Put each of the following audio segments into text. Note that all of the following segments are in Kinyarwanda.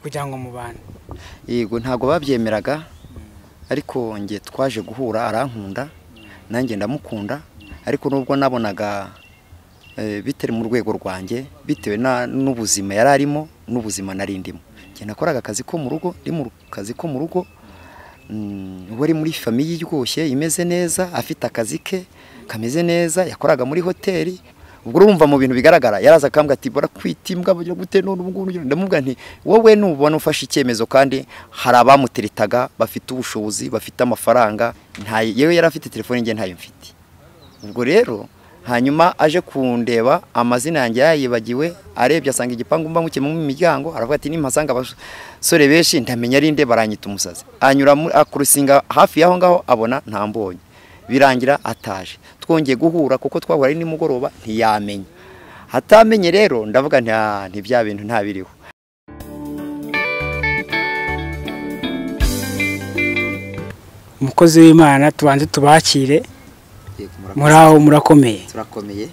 kugira ngo mubane. Yego ntago babyemeraga ariko nge twaje guhura arankunda nanjye ndamukunda ariko nubwo nabonaga bitari mu rwego rwanjye bitewe n'ubuzima yararimo n'ubuzima narindimo. Nge nakoraga akazi ko mu rugo ndi mu kazi ko mu rugo wari muri famille y'iryoshye imeze neza afite akazi ke kameze neza yakoraga muri hoteli. Ubwo urumva mu bintu bigaragara yaraza akambwa ati bora kwitimbwa byo gute none ubwo ndamubwira nti wowe nubona ufashe icyemezo kandi hari abamuteretaga bafite ubushobozi bafite amafaranga nta yewe yarafite telefone nge ntayo mfite. Ubwo rero hanyuma aje kundeba amazina yanjye yayibagiwe arebye asanga igipangu mba muke mu miryango aravuga ati nimpasanga abasore beshi ndamenya ari nde baranyita umusazi. Anyura akurusinga hafi yaho ngaho abona ntambonye birangira ataje twongeye guhura kuko twahura ni mugoroba ntiyamenya hatamenye rero ndavuga nti bya bintu ntabiriho. Umukozi w'Imana tubanze tubakire muraho murakomeye turakomeye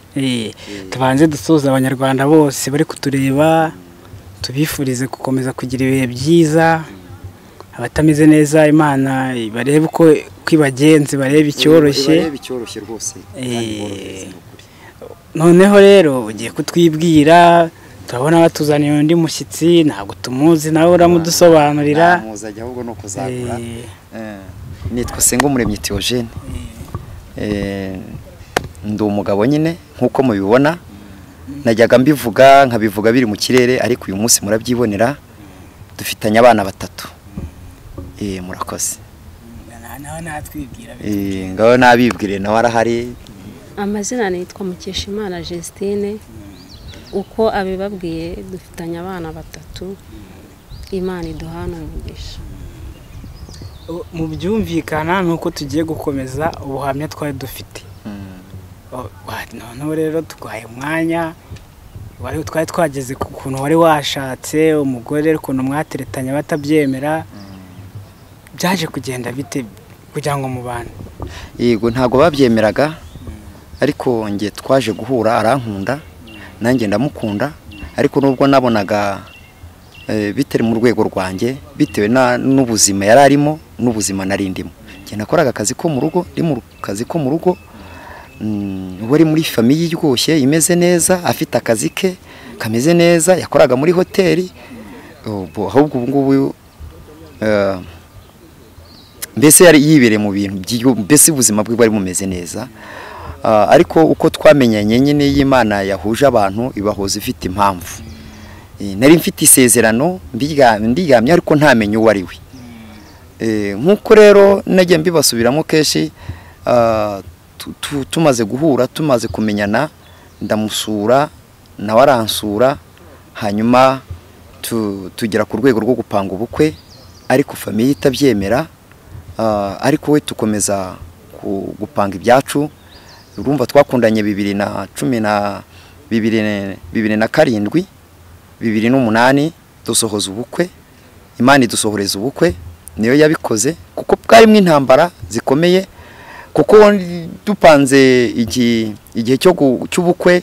tubanze dusoza abanyarwanda bose bari kutureba tubifurize gukomeza kugira ibihe byiza abatameze neza Imana barebe uko kwibagenzi barebe icyoroshye rwose. Noneho rero ugiye kutwibwira turabona batuzaniye undi mushyitsi ntabwo tumuzi nawe uramudusobanurira. Muzajya ahubwo no kuzagura nitwa Sengumuremyi Theogene ndi umugabo nyine nkuko mubibona najyaga mbivuga nkabivuga biri mu kirere ariko uyu munsi murabyibonera dufitanye abana batatu. Murakoze naho natwibwira ngaho nabibwire nawe arahari. Amazina nitwa Mukeshimana Justine uko abibabwiye dufitanye abana batatu Imana iduhana umugisha. Mu byumvikana nuko tugiye gukomeza ubuhamya twari dufite. Noneho rero twaye umwanya wari twari twageze ku kuntu wari washatse umugore ukuntu mwateretanye batabyemera byaje kugenda bite kugira ngo mubane. Yego ntago babyemeraga ariko nge twaje guhura arankunda nanjye ndamukunda ariko nubwo nabonaga bitari mu rwego rwanjye bitewe n'ubuzima yararimo n'ubuzima narindimo. Nge nakoraga akazi ko mu rugo ndi mu kazi ko mu rugo wari muri famille y'iryoshye imeze neza afite akazi ke kameze neza yakoraga muri hoteli. Ahubwo ubu ngubu mbese yari yibereye mu bintu mbese ubuzima bwe bwari bumeze neza. Ariko uko twamenyanye nyine y'Imana yahuje abantu ibahoza ifite impamvu. Nari mfite isezerano ndigamye ariko ntamenye uwo ari we. Nkuko rero nagiye mbibasubiramo keshi tumaze guhura tumaze kumenyana ndamusura nawe aransura hanyuma tugera ku rwego rwo gupanga ubukwe ariko famille itabyemera. Ariko we tukomeza gupanga ibyacu. Urumva twakundanye 2017 2008 dusohoza ubukwe Imana idusohoreza ubukwe niyo yabikoze kuko bwarimo intambara zikomeye kuko dupanze igihe cy'ubukwe.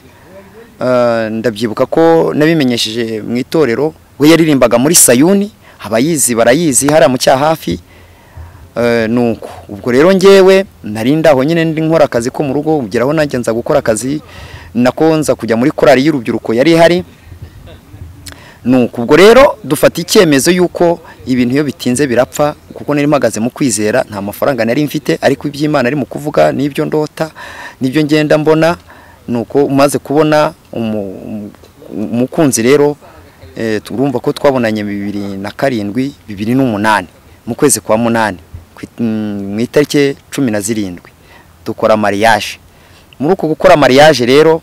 Ndabyibuka ko nabimenyesheje mu itorero we yaririmbaga muri Sayuni abayizi barayizi hari mu cya hafi. Nuko ubwo rero ngewe narindaho nyine ndi nkora akazi ko mu rugo ugeraho nanjye nza gukora akazi nakonza kujya muri korali y'urubyiruko yari hari. Nuko ubwo rero dufata icyemezo yuko ibintu iyo bitinze birapfa kuko nari mpagaze mu kwizera nta mafaranga nari mfite ariko iby'Imana ari mu kuvuga nibyo ndota nibyo ngenda mbona. Nuko umaze kubona umukunzi rero turumva ko twabonanye 2007 2008 mu kwezi kwa 8 mu itariki 17 dukora mariage. Muri uko gukora mariage rero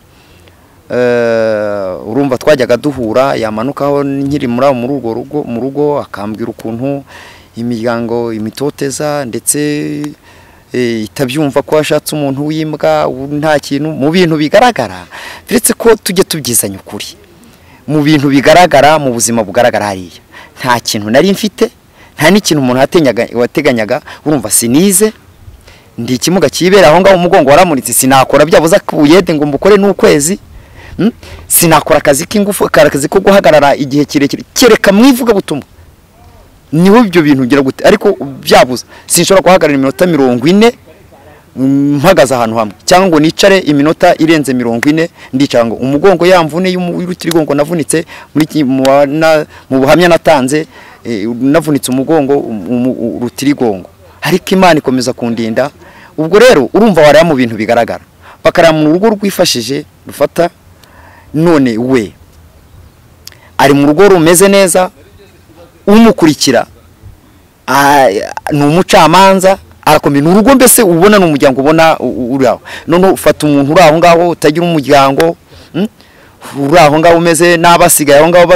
urumva twajyaga duhura yamanukaho nkiri muri urwo rugo mu rugo akambwira ukuntu imiryango imitoteza ndetse itabyumva ko ashatse umuntu w'imbwa nta kintu mu bintu bigaragara biretse ko tujye tubyizanya ukuri mu bintu bigaragara mu buzima bugaragara hariya nta kintu nari mfite nta n'ikintu umuntu wateganyaga. Urumva sinize ndi ikimuga kibera aho ngaho umugongo waramunitse sinakora byabuza kubuyede ngo mbukore n'ukwezi sinakora akazi k'ingufu, akazi ko guhagarara igihe kirekire kereka mwivuga butumwa. Niho ibyo bintu ugira gute, ariko byabuza sinshobora guhagarara iminota 40 mpagaze ahantu hamwe, cyangwa ngo nicare iminota irenze 40 ndicara ngo umugongo yamvune y'urutirigongo navunitse muri mu buhamya natanze, navunitse umugongo urutirigongo, ariko Imana ikomeza kundinda. Ubwo rero urumva waraya mu bintu bigaragara, bakara mu rugo rwifashije rufata, none we ari mu rugo rumeze neza, umukurikira ni umucamanza arakomeye, n'urugo mbese ubona n'umuryango ubona uraho. None ufata umuntu uraho ngaho utagira umuryango, uraho ngaho umeze n'abasigaye aho ngaho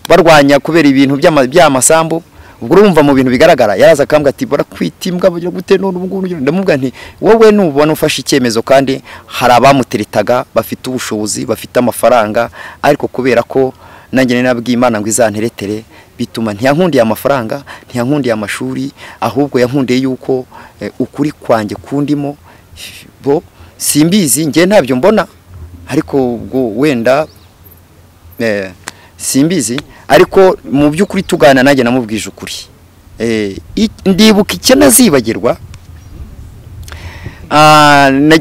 barwanya kubera ibintu by'amasambu. Ubwo urumva mu bintu bigaragara yaraza akambwa ati barakwitimbwa bagira gute, none ubwo ndamubwa nti wowe nubona ufashe icyemezo, kandi hari abamuteretaga bafite ubushobozi bafite amafaranga, ariko kubera ko nanjye nabwiye Imana ngo izanteretere, bituma ntiyankundiye amafaranga, ntiyankundiye amashuri, ahubwo yankundiye yuko ukuri kwanjye kundimo bo simbizi ngiye ntabyo mbona, ariko ubwo wenda simbizi, ariko mu by'ukuri tugana nanjye namubwije ukuri. Ndibuka icyo nazibagirwa,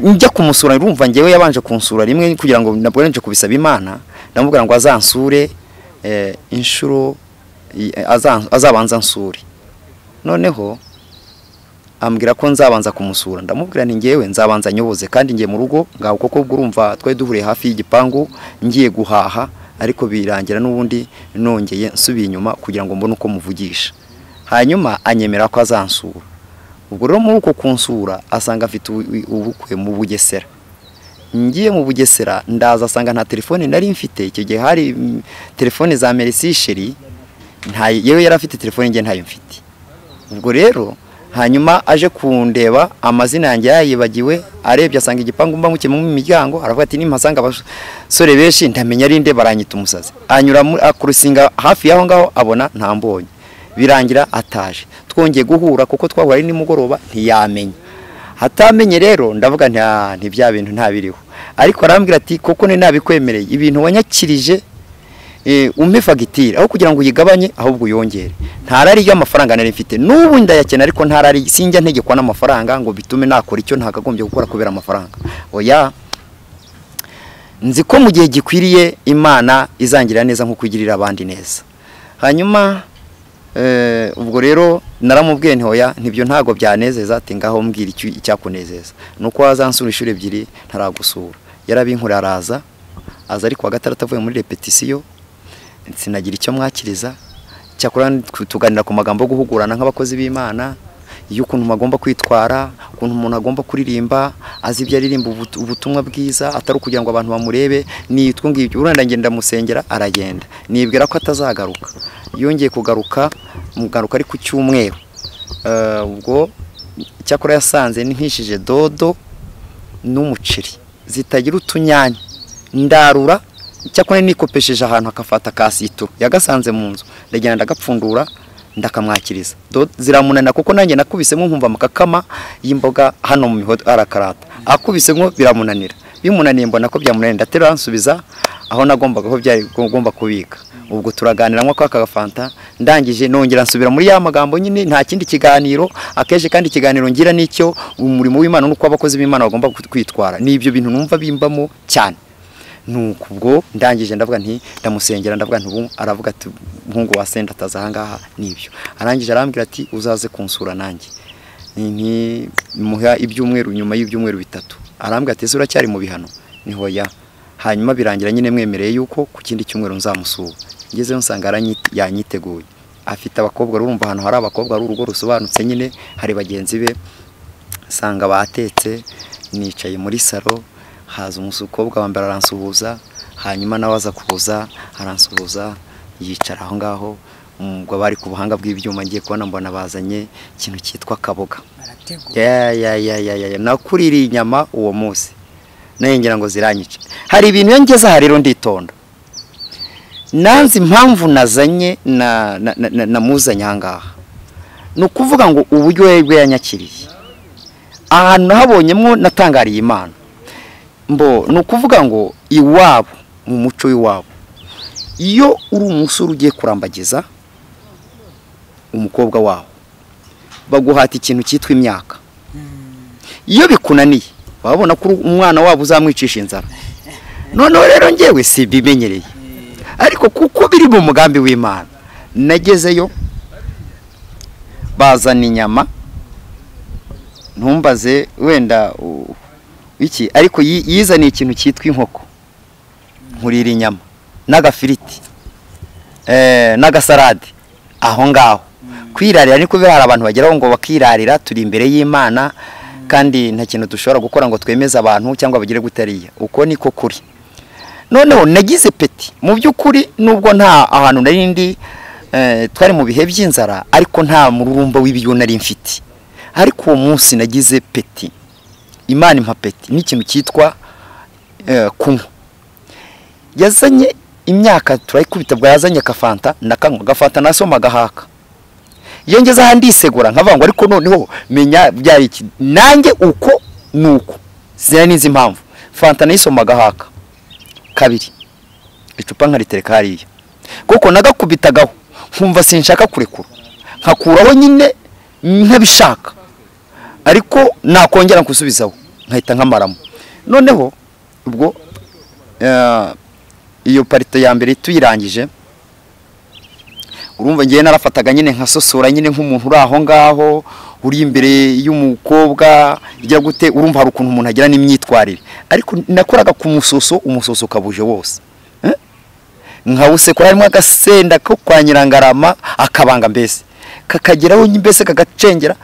njya kumusura, urumva ngewe yabanje kunsura rimwe kugira ngo nabwo nje kubisaba Imana, ndamubwira ngo azansure inshuro azabanza nsure. Noneho ambwira ko nzabanza kumusura, ndamubwira ni ngewe nzabanza nyoboze, kandi ngiye mu rugo ngaho koko ubwo urumva twari duhuriye hafi y'igipangu ngiye guhaha, ariko birangira n'ubundi nongeye nsubiye inyuma kugira ngo mbone uko muvugisha. Hanyuma anyemera ko azansura. Ubwo rero muri uko kunsura asanga afite ubukwe mu Bugesera. Ngiye mu Bugesera ndaza asanga nta telefone nari mfite, icyo gihe hari telefone za Merci Chérie, yewe yari afite telefone ngiye ntayo mfite. Ubwo rero hanyuma aje kundeba amazina yanjye yayibagiwe, arebye asanga igipangu mba muke mu miryango, aravuga ati nimpasanga abasore benshi ndamenya ari nde, baranyita umusazi. Anyura akurusinga hafi yaho ngaho abona ntambonye, birangira ataje. Twongeye guhura kuko twahura ari nimugoroba ntiyamenya, hatamenye rero ndavuga nti bya bintu ntabiriho, ariko arambwira ati koko ne nabikwemereye ibintu wanyakirije umpe fagitire aho kugira ngo uyigabanye ahubwo uyongere. Ntarari y'amafaranga nari mfite, n'ubu ndayakena, ariko ntarari sinjya ntegekwa n'amafaranga ngo bitume nakora icyo ntakagombye gukora kubera amafaranga. Oya, nzi ko mu gihe gikwiriye Imana izangirira neza nko kwigirira abandi neza. Hanyuma ubwo rero naramubwiye nti oya, nibyo ntago byanezeza, ati ngaho mbwira icyakunezeza. Nuko wazansura ishuri ebyiri ntaragusura. Yarabinkurira araza ariko wa gatandatu avuye muri repetition, sinagira icyo mwakiriza, cyakora tuganira ku magambo yo guhugurana nk'abakozi b'Imana, y'ukuntu magomba kwitwara, ukuntu umuntu agomba kuririmba, azi ibyo aririmba ubutumwa bwiza, atari kugira ngo abantu bamurebe. Nitwe ngibyo uranda ngenda musengera aragenda, nibwira ko atazagaruka. Yongeye kugaruka, mugaruka ari ku cyumweru. Ubwo cyakora yasanze nihishije dodo n'umuceri zitagira utunyanya, ndarura cyakora nikopesheje ahantu akafata kasito yagasanze mu nzu, ndagenda ndagapfundura ndakamwakiriza. Ziramunana kuko nanjye nakubisemo nkumva amakakama y'imboga hano mu mihodo arakarata, akubisemo biramunanira, bimunaniye mbona ko byamunaniye, ndatera nsubiza aho nagombaga ko byari ngomba kubika. Ubwo turaganira nko kakafanta, ndangije nongera nsubira muri ya magambo nyine, nta kindi kiganiro akeje, kandi ikiganiro ngira nicyo umurimo w'Imana nuko abakozi b'Imana bagomba kwitwara. Nibyo bintu numva bimbamo cyane. Nuko ubwo ndangije ndavuga nti ndamusengera, ndavuga nti ubu aravuga ati muhungu wa senda atazahangaha. Nibyo arangije arambwira ati uzaze kunsura nanjye, ni muha ibyumweru, nyuma y'ibyumweru bitatu arambwira ati zura cyari mu bihano, ni hoya. Hanyuma birangira nyine mwemereye yuko ku kindi cyumweru nzamusura. Ngezeyo nsanga yanyiteguye, afite abakobwa, urumva hano hari abakobwa, ari urugo rusobanutse nyine, hari bagenzi be, sanga batetse, nicaye muri salo, haza umukobwa wambara aransuhuza, hanyuma nawe aza kuza aransuhuza, yicara aho ngaho. Ubwo bari ku buhanga bw'ibyuma, ngiye kubona mbona bazanye ikintu cyitwa kaboga. Nakuririye inyama uwo munsi, ngira ngo ziranyica. Hari ibintu yongeza aha rero nditonda, nanzi impamvu nazanye namuzanye ahangaha, ni ukuvuga ngo uburyo bwe yanyakiriye ahantu habonyemo natangariye Imana. mbo ni ukuvuga ngo iwabo mu muco w'iwabo iyo uri umusore ugiye kurambagiza umukobwa wawe baguhata ikintu cyitwa imyaka. Iyo bikunaniye babona ko umwana wabo uzamwicisha inzara. Noneho rero ngewe si bimenyereye, ariko kuko biri mu mugambi w'Imana nagezeyo bazana inyama, ntumbaze wenda iki, ariko yizaniye ikintu cyitwa inkoko, nkurira inyama n'agafiriti n'agasalade aho ngaho. Kwirarira niko biri, hari abantu bageraho ngo bakirarira, turi imbere y'Imana kandi nta kintu dushobora gukora ngo twemeze abantu cyangwa bagire gutariya, uko niko kuri. Noneho nagize peti mu by'ukuri, nubwo nta ahantu narindi twari mu bihe by'inzara, ariko nta mururumba w'ibiyo nari mfite, ariko uwo munsi nagize peti. Imana impa peti n'ikintu cyitwa kunywa. Yazanye imyaka turayikubita, bwa yazanye kafanta nakanywa, gafanta nasomaga haka. Iyo ngeze ahandi isegura nkavuga ngo ariko noneho menya byari iki, nanjye uko nuko zira nizi impamvu fanta nayisomaga haka kabiri, icupa nkaritereka hariya, kuko nagakubitagaho nkumva sinshaka kurekura, nkakuraho nyine nkabishaka, ariko nakongera nkusubizaho nkahita nkamaramo. Noneho ubwo iyo parito ya mbere tuyirangije, urumva ngiye narafataga nyine nkasosora nyine nk'umuntu uri aho ngaho uri imbere y'umukobwa ijya gute, urumva hari ukuntu umuntu agira n'imyitwarire, ariko nakoraga ku musoso, umusoso kabuje wose nkawusekura, harimo agasenda ko kwa Nyirangarama akabanga, mbese kakageraho mbese kagacengera,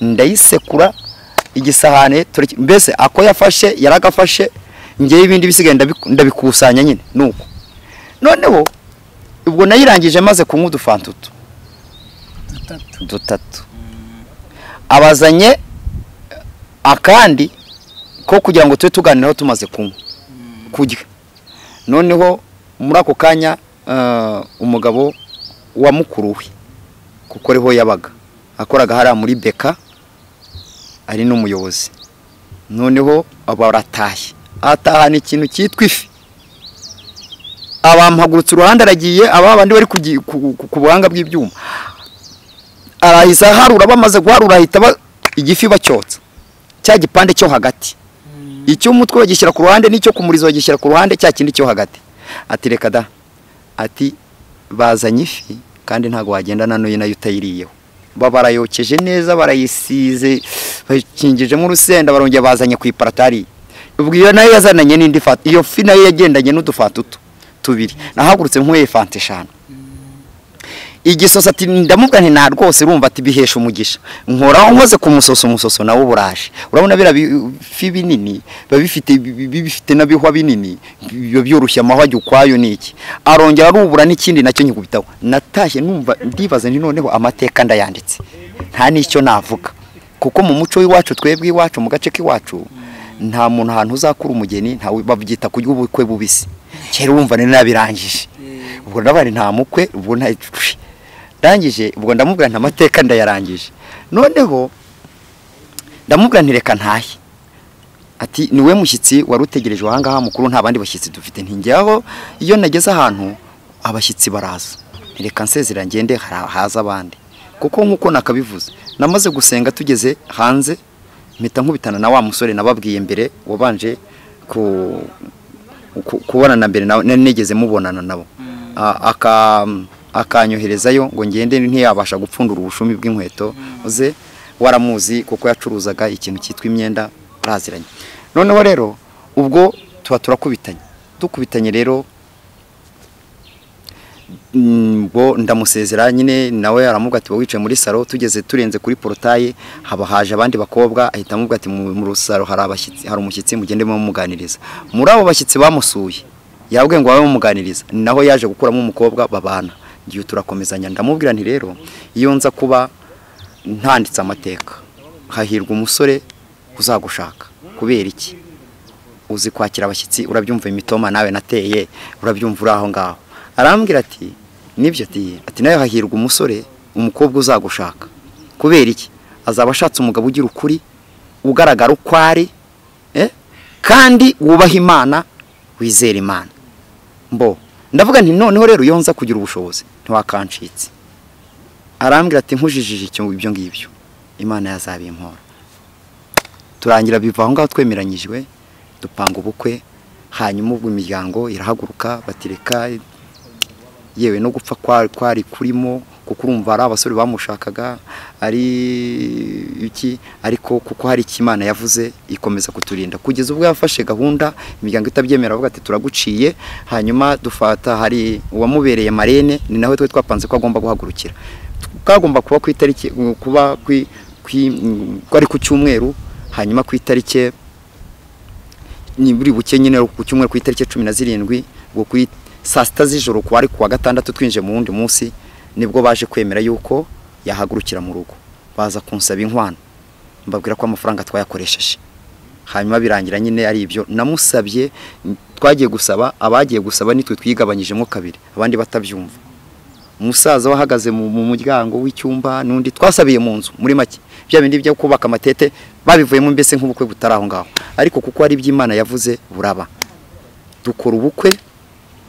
ndayisekura igisahane, mbese ako yafashe yaragafashe, ngiye ibindi bisigaye ndabikusanya nyine nuko. Noneho ubwo nayirangije maze kunywa udufantutu dutatu, abazanye akandi ko kugira ngo tube tuganiraho tumaze kunywa kurya. Noneho muri ako kanya umugabo wa mukuru we, kuko ariho yabaga akoraga hariya muri Beka, ari n'umuyobozi. Noneho abaratashye, atahana ikintu cyitwa ifi, abampagurutse uruhande, aragiye abandi bari ku buhanga bw'ibyuma, arahisa harura, bamaze guharura ahita igifi bacyotsa cya gipande cyo hagati, icyo umutwe bagishyira ku ruhande n'icyo kumurizo bagishyira ku ruhande, cya kindi cyo hagati. Ati reka da, ati bazanye ifi kandi ntago wagenda nanuye nayo utayiriyeho. Barayokeje neza, barayisize, bakingijemo urusenda, barongera bazanye ku iparatari. Ubwo iyo nayo yazananye n'indi fata, iyo fi nayo yagendanye n'udufatutu tubiri, nahagurutse nk'uye fanta 5. Igisosa ati ndamubwa nti na rwose urumva ati bihesha umugisha, nkoraho nkoze ku musoso, umusoso nawo buraje. Urabona bira fi binini bifite nabihwa binini, iyo byoroshya amahwa ukwayo niki, arongera arubura n'ikindi nacyo nkikubitaho. Natashye numva ndibaza ni noneho amateka ndayanditse, nta nicyo navuga, kuko mu muco w'iwacu, twebwe iwacu mu gace k'iwacu, nta muntu ahantu uzakura umugeni ntawe babyita kurya ubukwe bubisi. Kera wumva ni nabirangije, ubwo ndabari nta mukwe, ubwo nta rangije, ubwo ndamubwira nta mateka ndayarangije. Noneho ndamubwira ntireka ntahe, ati niwe mushyitsi wari utegereje ahangaha mukuru, nta bandi bashyitsi dufite. Ntinjyaho iyo nageze ahantu abashyitsi baraza, ntireka nsezera ngende haza abandi, kuko nkuko nakabivuze namaze gusenga, tugeze hanze mpita nkubitana na wa musore nababwiye mbere, wabanje kubonana mbere nigeze mubonana nabo, akanyoherezayo ngo ngende ntiyabasha gupfundura ubushumi bw'inkweto ze, waramuzi kuko yacuruzaga ikintu cyitwa imyenda, araziranye. Noneho rero ubwo tuba turakubitanye rero, ngo ndamusezera nyine, nawe aramubwira ati wicaye muri salo. Tugeze turenze kuri portaye, haba haje abandi bakobwa, ahita amubwira ati mu rusaro hari abashyitsi, hari umushyitsi, mugende mumuganiriza. Muri abo bashyitsi bamusuye yabwiye ngo babe muganiriza, naho yaje gukuramo umukobwa babana. Ngiye turakomezanya, ndamubwira nti rero iyo nza kuba ntanditse amateka, hahirwa umusore uzagushaka. Kubera iki? Uzi kwakira abashyitsi, urabyumva imitoma nawe nateye, urabyumva uri aho ngaho. Arambwira ati nibyo, ati nayo hahirwa umusore, umukobwa uzagushaka. Kubera iki? Azaba ashatse umugabo ugira ukuri, ugaragara uko ari, kandi wubaha Imana wizera Imana. Mbo ndavuga nti noneho rero iyo nza kugira ubushobozi ntiwakancitse. Arambwira ati nkujijije ibyo ngibyo Imana yazabimpora. Turangira biva aho ngaho twemeranyijwe dupanga ubukwe, hanyuma ubwo imiryango irahaguruka batireka yewe no gupfa kwari kurimo kuko urumva ari abasore bamushakaga ari iki, ariko kuko hari ikimana yavuze ikomeza kuturinda kugeza ubwo yafashe gahunda imiryango itabyemera avuga ati turaguciye. Hanyuma dufata hari uwamubereye marene, ni nawe twe twapanze ko agomba guhagurukira, kagomba kuba ku itariki kuba kwari ku cyumweru, hanyuma ku itariki ni buri buke nyine ku cyumweru ku itariki 17 ngo ku saa sita z'ijoro kwari kuwa gatandatu twinje mu wundi munsi nibwo baje kwemera yuko yahagurukira mu rugo. Baza kunsaba inkwano mbabwira ko amafaranga twayakoresheje, hanyuma birangira nyine ari ibyo namusabye. Twagiye gusaba, abagiye gusaba nitwe twigabanyijemo kabiri, abandi batabyumva. Umusaza wahagaze mu muryango w'icyumba n'undi twasabiye mu nzu muri make bya bindi byo kubaka amatete babivuyemo mbese nk'ubukwe butaraho ngaho, ariko kuko ari iby'Imana yavuze buraba. Dukora ubukwe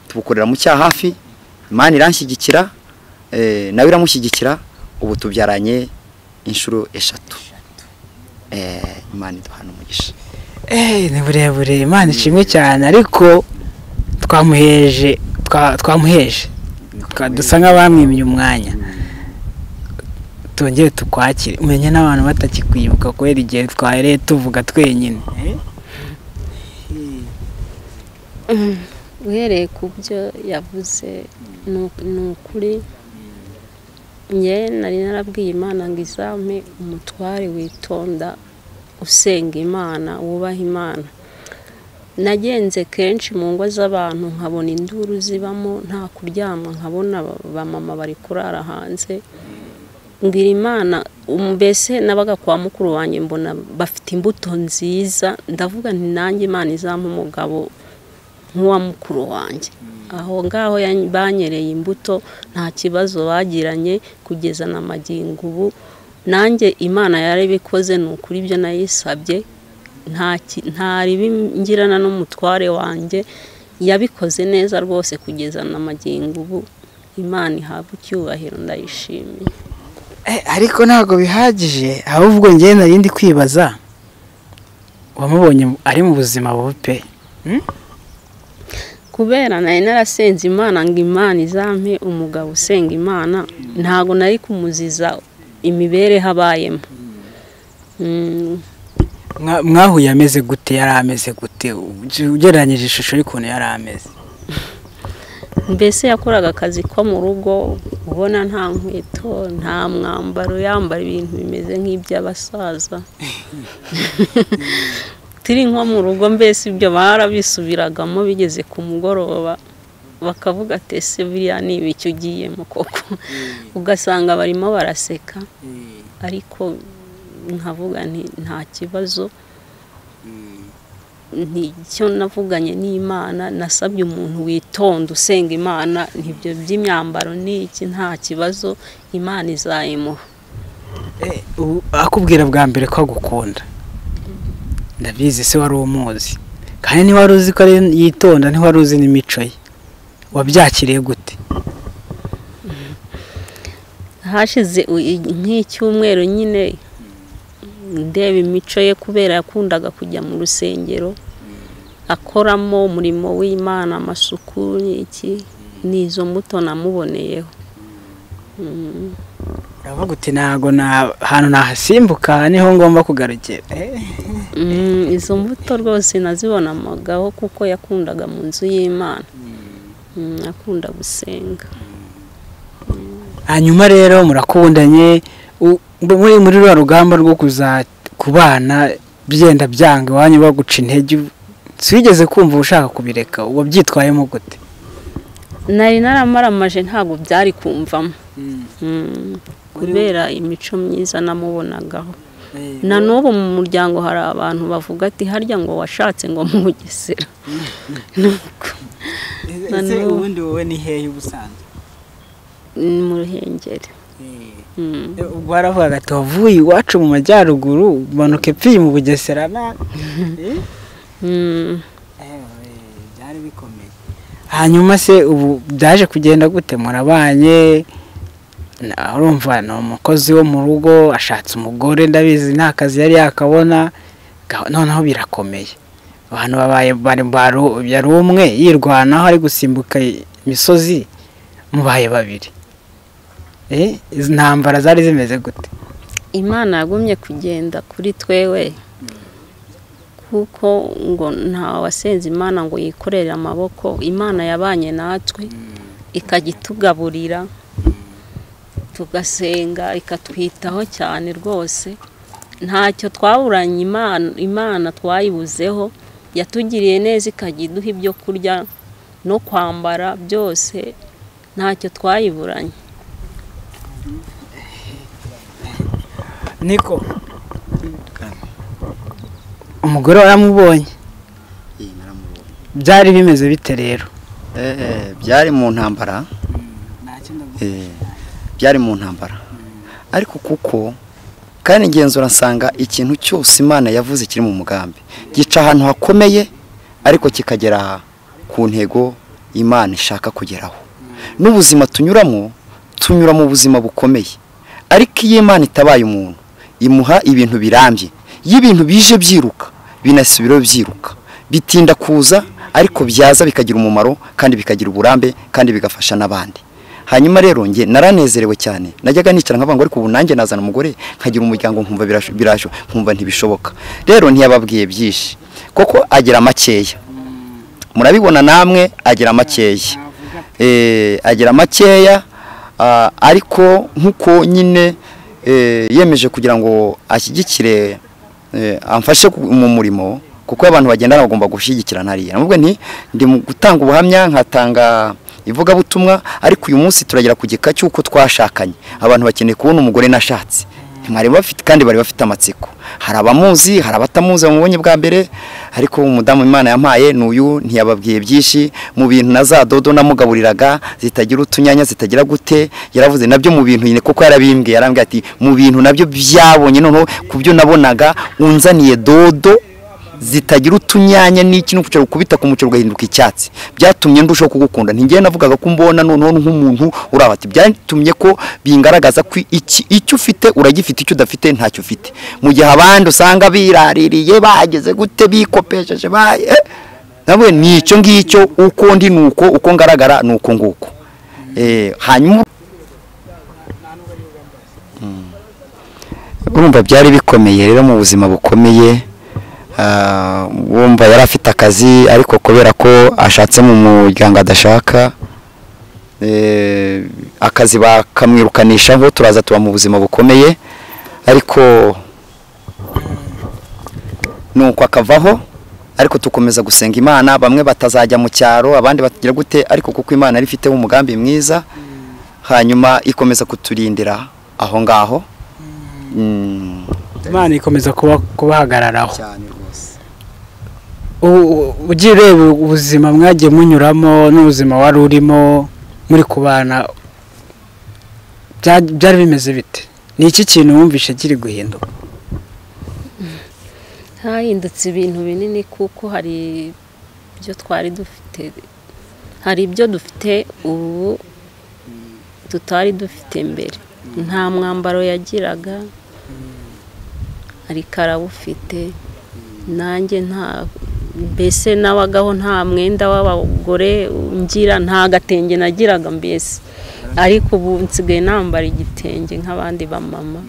tubukorera mu cyaha hafi, Imana iranshyigikira nawe iramushyigikira, ubu tubyaranye inshuro 3. Imana iduhana umugisha. Ni burebure, Imana ishimwe cyane, ariko twamuheje dusa nk'abamwimye umwanya. Tongere tukwakire umenye n'abantu batakikwibuka kubera igihe twahereye tuvuga twenyine. Uhereye ku byo yavuze ni ukuri. Njye nari narabwiye Imana ngo izampe umutware witonda usenga Imana wubaha Imana. Nagenze kenshi mu ngo z'abantu nkabona induru zibamo nta kuryama, nkabona bamama bari kurara hanze. Ngira Imana mbese nabaga kwa mukuru wanjye mbona bafite imbuto nziza, ndavuga nti nanjye Imana izampa umugabo nk'uwa mukuru wanjye. Aho ngaho banyereye imbuto nta kibazo bagiranye kugeza na magingo ubu. Nanjye Imana yarabikoze ni ukuri ibyo nayisabye, nta ribi ngirana n'umutware wanjye, yabikoze neza rwose kugeza na magingo ubu. Imana ihabwa icyubahiro, ndayishimiye. Ariko ntago bihagije, ahubwo njye narindi kwibaza wamubonye ari mu buzima bubi pe. Kubera nari narasenze Imana ngo Imana izampe umugabo usenga Imana, ntago nari kumuziza imibereho abayemo. Mwahuye ameze gute, yari ameze gute ugereranyije ishusho y'ukuntu yari ameze? Mbese yakoraga akazi ko mu rugo, ubona nta nkweto nta mwambaro, yambara ibintu bimeze nk'iby'abasaza. Turi nko mu rugo mbese ibyo barabisubiragamo, bigeze ku mugoroba bakavuga ati ese biriya ni ibiki ugiyemo koko, ugasanga barimo baraseka, ariko nkavuga nti nta kibazo. Nicyo navuganye n'Imana, nasabye umuntu witonda usenga Imana, ntibyo by'imyambaro n'iki nta kibazo, Imana izayimuha. Akubwira bwa mbere ko agukunda, ndabizi se wari umuzi, kandi ntiwari uzi ko ari yitonda, ntiwari uzi n'imico ye, wabyakiriye gute? Hashize nk'icyumweru nyine ndeba imico ye, kubera yakundaga kujya mu rusengero akoramo umurimo w'Imana, amasuku n'iki, n'izo mbuto namuboneyeho. Uravuga uti ntago ahantu nahasimbuka niho ngomba kugarukira. Izo mbuto rwose nazibonamagaho kuko yakundaga mu nzu y'Imana, akunda gusenga. Hanyuma rero murakundanye, muri rwa rugamba rwo kubana byenda byanga iwanyu baguca intege, swigeze kumva ushaka kubireka, uwo byitwayemo gute? Nari naramaramaje ntabwo byari kumvamo, kubera imico myiza namubonagaho. Na n'ubu mu muryango hari abantu bavuga ati harya ngo washatse ngo mu Bugesera. Ese ubundi wowe ni hehe ubusanzwe? Mu Ruhengeri. Ubwo baravuga ati wavuye iwacu mu majyaruguru umanuka epfiri mu Bugesera. byari bikomeye. Hanyuma se ubu byaje kugenda gute? Murabanye, urumva ni umukozi wo mu rugo ashatse umugore, ndabizi nta kazi yari yakabona, noneho birakomeye. Abantu yari umwe yirwanaho ari gusimbuka imisozi, mubaye babiri. Izi ntambara zari zimeze gute? Imana yagumye kugenda kuri twewe, kuko ngo nta wasenze Imana ngo yikorere amaboko. Imana yabanye natwe ikajya itugaburira, tugasenga, ikatwitaho cyane rwose. Ntacyo twaburanye Imana twayibuzeho, yatugiriye neza, ikajya iduha ibyo kurya no kwambara, byose ntacyo twayiburanye. Niko umugore waramubonye? Byari bimeze bite rero? Byari mu ntambara, byari mu ntambara, ariko kuko kandi ngenzura nsanga ikintu cyose Imana yavuze kiri mu mugambi gica ahantu hakomeye, ariko kikagera ku ntego Imana ishaka kugeraho. N'ubuzima tunyuramo, tunyura mu buzima bukomeye, ariko iyo Imana itabaye umuntu imuha ibintu birambye. Y'ibintu bije byiruka binasubiraho byiruka, bitinda kuza, ariko byaza bikagira umumaro kandi bikagira uburambe kandi bigafasha n'abandi. Hanyuma rero nge naranezerewe cyane, najyaga nicara nkavuga ngo ariko ubu nanjye nazana umugore nkagira umuryango, nkumva birasho, nkumva ntibishoboka. Rero ntiyababwiye byinshi, koko agira makeya, murabibona namwe, agira makeya, agira makeya, ariko nkuko nyine yemeje kugira ngo ashyigikire, amfashe mu murimo, kuko abantu bagendana bagomba gushyigikirana hariya. Nubwo ndi mu gutanga ubuhamya, nkatanga ivugabutumwa, ariko uyu munsi turagera ku gika cy'uko twashakanye. Abantu bakeneye kubona umugore nashatse, mwari bafite kandi bari bafite amatsiko. Hari abamuzi, hari abatamuzi bamubonye bwa mbere, ariko umudamu Imana yampaye n'uyu ntiyababwiye byinshi. Mu bintu na za dodo namugaburiraga zitagira utunyanya, zitagira gute, yaravuze nabyo mu bintu nyine, kuko yarabimbwiye, yarambwiye ati mu bintu nabyo byabonye, noneho kubyo nabonaga unzaniye dodo zitagira utunyanya n'iki, n'ukucara ukubita ku mucero ugahinduka icyatsi, byatumye ndushaho kugukunda. Ntigiye navugaga ko mbona noneho nk'umuntu urabati, byatumye ko bingaragaza ko icyo ufite uragifite, icyo udafite ntacyo ufite. Mu gihe abandi usanga biraririye, bageze gute, bikopesheje, nawe ni icyo ngicyo, uko ndi nuko, uko ngaragara nuko nguko. Hanyuma urumva byari bikomeye rero, mu buzima bukomeye. Wumva yari afite akazi, ariko kubera ko ashatse mu muryango adashaka, akazi bakamwirukanisha, ngo turaza tuba mu buzima bukomeye, ariko nuko akavaho. Ariko tukomeza gusenga Imana, bamwe batazajya mu cyaro, abandi batagira gute, ariko kuko Imana yari ifite umugambi mwiza, hanyuma ikomeza kuturindira aho ngaho. Imana ikomeza kubahagararaho. Ugiye ureba ubuzima mwagiye munyuramo n'ubuzima wari urimo muri kubana, byari bimeze bite? Ni iki kintu wumvishe kiri guhinduka? Hahindutse ibintu binini, kuko hari ibyo twari dufite, hari ibyo dufite ubu tutari dufite mbere. Nta mwambaro yagiraga, ariko arawufite. Nanjye mbese nabagaho nta mwenda w'abagore ngira, nta gatenge nagiraga mbese, ariko ubu nsigaye nambara igitenge nk'abandi bamama.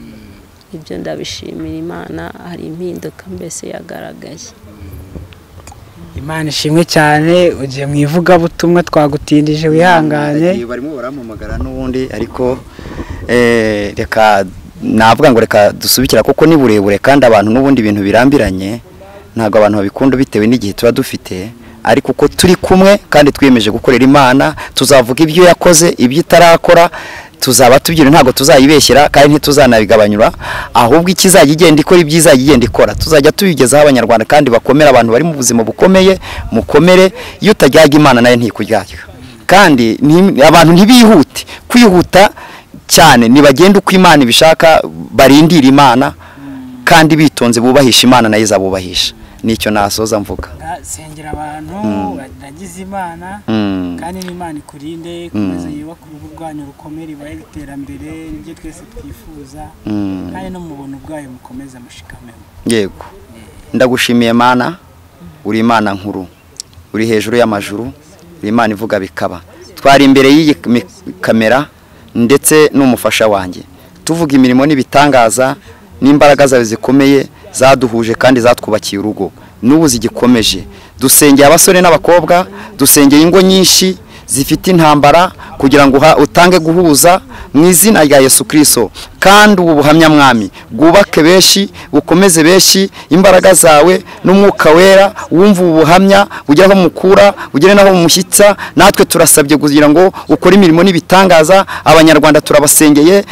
Ibyo ndabishimira Imana, hari impinduka mbese yagaragaye. Imana ishimwe cyane. Ugiye mu ivugabutumwa, twagutindije, wihangane. Barimo barampamagara n'ubundi, ariko reka navuga ngo reka dusubikira, kuko ni burebure kandi abantu n'ubundi ibintu birambiranye, ntabwo abantu babikunda bitewe n'igihe tuba dufite. Ariko uko turi kumwe kandi twiyemeje gukorera Imana, tuzavuga ibyo yakoze, ibyo itarakora, tuzaba tubyira, ntabwo tuzayibeshyera kandi ntituzanabigabanyura, ahubwo ikizajya igenda ikora, ibyizajya igenda ikora, tuzajya tubigezaho Abanyarwanda kandi bakomera. Abantu bari mu buzima bukomeye, mukomere. Iyo utajyaga Imana nayo ntikujyaga, kandi abantu ntibihute kwihuta cyane, nibagenda uko Imana ibishaka, barindira Imana kandi bitonze, bubahisha Imana nayo izabubahisha. nicyo nasoza mvuga. Sengera abantu bagize Imana kandi n'Imana ikurinde komeza yubaka urugo rwanyu rukomere ibaye iterambere ibyo twese twifuza kandi no mu buntu bwayo mukomeza mushikamemo. Yego ndagushimiye Mana, uri Imana nkuru, uri hejuru y'amajuru, uri Imana ivuga bikaba. Twari imbere y'iyi kamera ndetse n'umufasha wanjye tuvuga imirimo n'ibitangaza n'imbaraga zawe zikomeye zaduhuje kandi zatwubakiye urugo, n'ubu zigikomeje. Dusengeye abasore n'abakobwa, dusengeye ingo nyinshi zifite intambara kugira ngo utange guhuza mu izina rya Yesu Kristo, kandi ubu buhamya mwami bwubake benshi, bukomeze benshi, imbaraga zawe n'umwuka wera wumva ubu buhamya bugera aho mukura bugere naho mushyitsa. Natwe turasabye kugira ngo ukore imirimo n'ibitangaza. Abanyarwanda turabasengeye,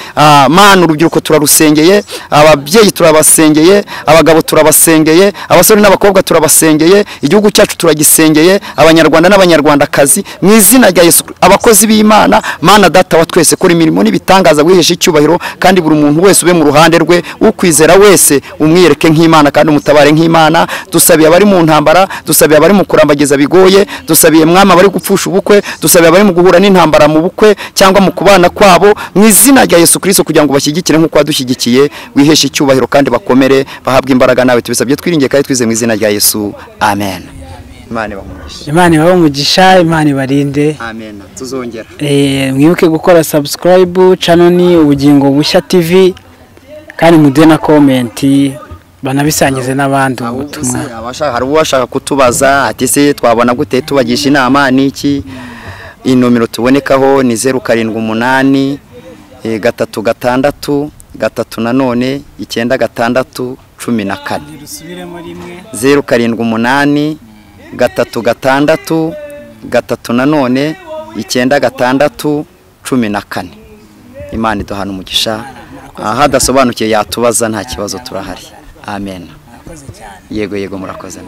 Mana urubyiruko turarusengeye, ababyeyi turabasengeye, abagabo turabasengeye, abasore n'abakobwa turabasengeye, igihugu cyacu turagisengeye, abanyarwanda n'abanyarwandakazi mu izina rya Yesu. Abakozi b'Imana, Mana data wa twese, kora imirimo n'ibitangaza wihesha icyubahiro, kandi buri muntu wese ube mu ruhande rwe, ukwizera wese umwiyereke nk'Imana kandi umutabare nk'Imana. Dusabiye abari mu ntambara, dusabiye abari mu kurambagiza bigoye, dusabiye mwama abari gupfusha ubukwe, dusabiye abari mu guhura n'intambara mu bukwe cyangwa mu kubana kwabo, mu izina rya Yesu Kristo, kugira ngo bashyigikire nk'uko wadushyigikiye, wiheshe icyubahiro kandi bakomere bahabwe imbaraga nawe. Tubisabye twiringiye kandi twize mu izina rya Yesu, amen. Imana ibahe umugisha, Imana ibarinde. Amen. Tuzongera. Mwibuke gukora subscribe, channel ni Ubugingo Bushya TV, kandi muduhe na comment banabisangize n'abandi ubutumwa. Hari uwashaka kutubaza ati se twabona gute tubagisha inama n'iki? Inomero tubonekaho ni 078 366 3 9 14. 078 366 3 9 14. Imana iduhana umugisha. Hadasobanukiye yatubaza nta kibazo turahari. Amen. Yego murakoze.